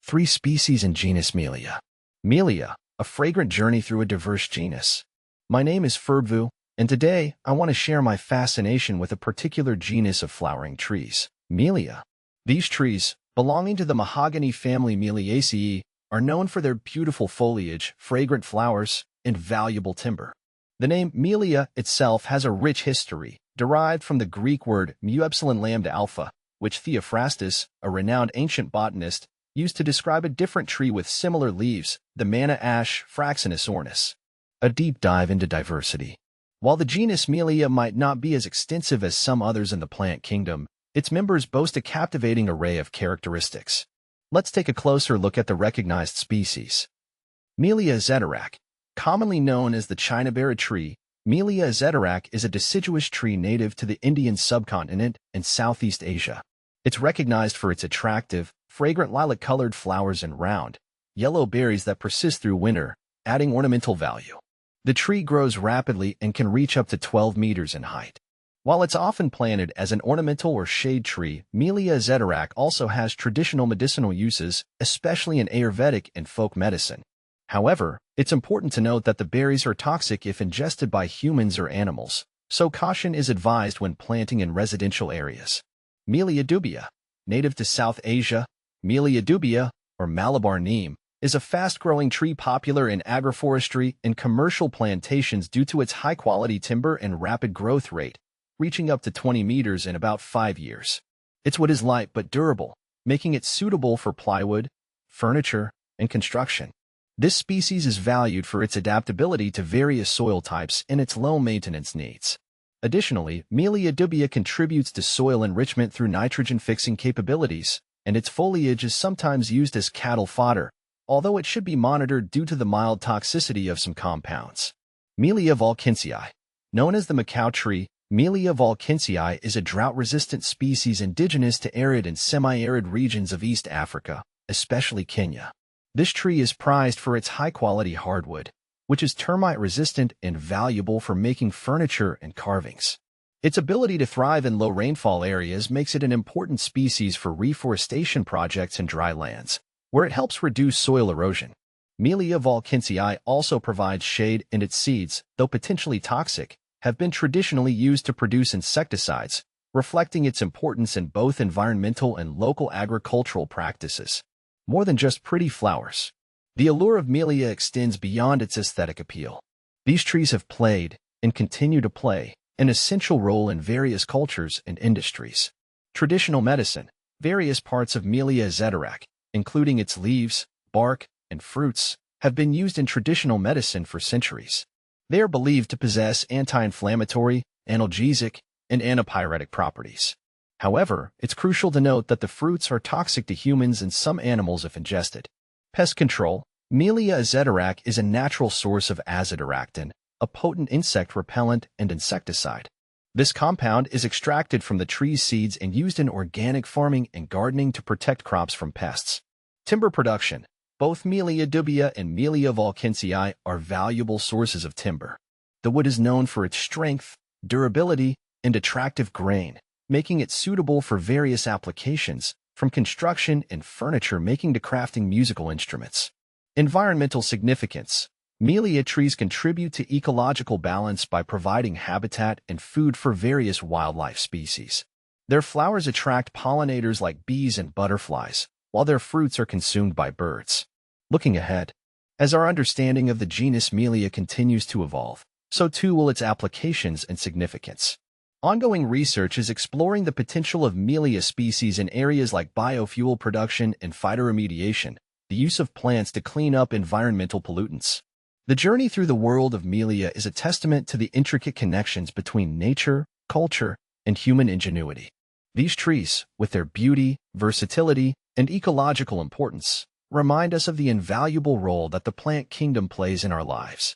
3 species in genus Melia. Melia, a fragrant journey through a diverse genus. My name is Ferbvu, and today I want to share my fascination with a particular genus of flowering trees, Melia. These trees, belonging to the mahogany family Meliaceae, are known for their beautiful foliage, fragrant flowers, and valuable timber. The name Melia itself has a rich history, derived from the Greek word mu epsilon lambda alpha, which Theophrastus, a renowned ancient botanist, used to describe a different tree with similar leaves, the manna ash Fraxinus ornis. A deep dive into diversity. While the genus Melia might not be as extensive as some others in the plant kingdom, its members boast a captivating array of characteristics. Let's take a closer look at the recognized species. Melia zeterac. Commonly known as the Chinaberry tree, Melia zeterac is a deciduous tree native to the Indian subcontinent and Southeast Asia. It's recognized for its attractive, fragrant lilac-colored flowers and round, yellow berries that persist through winter, adding ornamental value. The tree grows rapidly and can reach up to 12 meters in height. While it's often planted as an ornamental or shade tree, Melia zeterac also has traditional medicinal uses, especially in Ayurvedic and folk medicine. However, it's important to note that the berries are toxic if ingested by humans or animals, so caution is advised when planting in residential areas. Melia dubia. Native to South Asia, Melia dubia, or Malabar neem, is a fast-growing tree popular in agroforestry and commercial plantations due to its high-quality timber and rapid growth rate, reaching up to 20 meters in about 5 years. Its wood is light but durable, making it suitable for plywood, furniture, and construction. This species is valued for its adaptability to various soil types and its low maintenance needs. Additionally, Melia dubia contributes to soil enrichment through nitrogen-fixing capabilities, and its foliage is sometimes used as cattle fodder, although it should be monitored due to the mild toxicity of some compounds. Melia volkinsii. Known as the Macau tree, Melia volkinsii is a drought-resistant species indigenous to arid and semi-arid regions of East Africa, especially Kenya. This tree is prized for its high-quality hardwood, which is termite-resistant and valuable for making furniture and carvings. Its ability to thrive in low rainfall areas makes it an important species for reforestation projects in dry lands, where it helps reduce soil erosion. Melia volkinsii also provides shade, and its seeds, though potentially toxic, have been traditionally used to produce insecticides, reflecting its importance in both environmental and local agricultural practices. More than just pretty flowers. The allure of Melia extends beyond its aesthetic appeal. These trees have played, and continue to play, an essential role in various cultures and industries. Traditional medicine. Various parts of Melia zeterac, including its leaves, bark, and fruits, have been used in traditional medicine for centuries. They are believed to possess anti-inflammatory, analgesic, and antipyretic properties. However, it's crucial to note that the fruits are toxic to humans and some animals if ingested. Pest control. Melia zeterac is a natural source of azadirachtin, a potent insect repellent and insecticide. This compound is extracted from the tree's seeds and used in organic farming and gardening to protect crops from pests. Timber production. Both Melia dubia and Melia volkinsii are valuable sources of timber. The wood is known for its strength, durability, and attractive grain, making it suitable for various applications, from construction and furniture making to crafting musical instruments. Environmental significance. Melia trees contribute to ecological balance by providing habitat and food for various wildlife species. Their flowers attract pollinators like bees and butterflies, while their fruits are consumed by birds. Looking ahead. As our understanding of the genus Melia continues to evolve, so too will its applications and significance. Ongoing research is exploring the potential of Melia species in areas like biofuel production and phytoremediation, the use of plants to clean up environmental pollutants. The journey through the world of Melia is a testament to the intricate connections between nature, culture, and human ingenuity. These trees, with their beauty, versatility, and ecological importance, remind us of the invaluable role that the plant kingdom plays in our lives.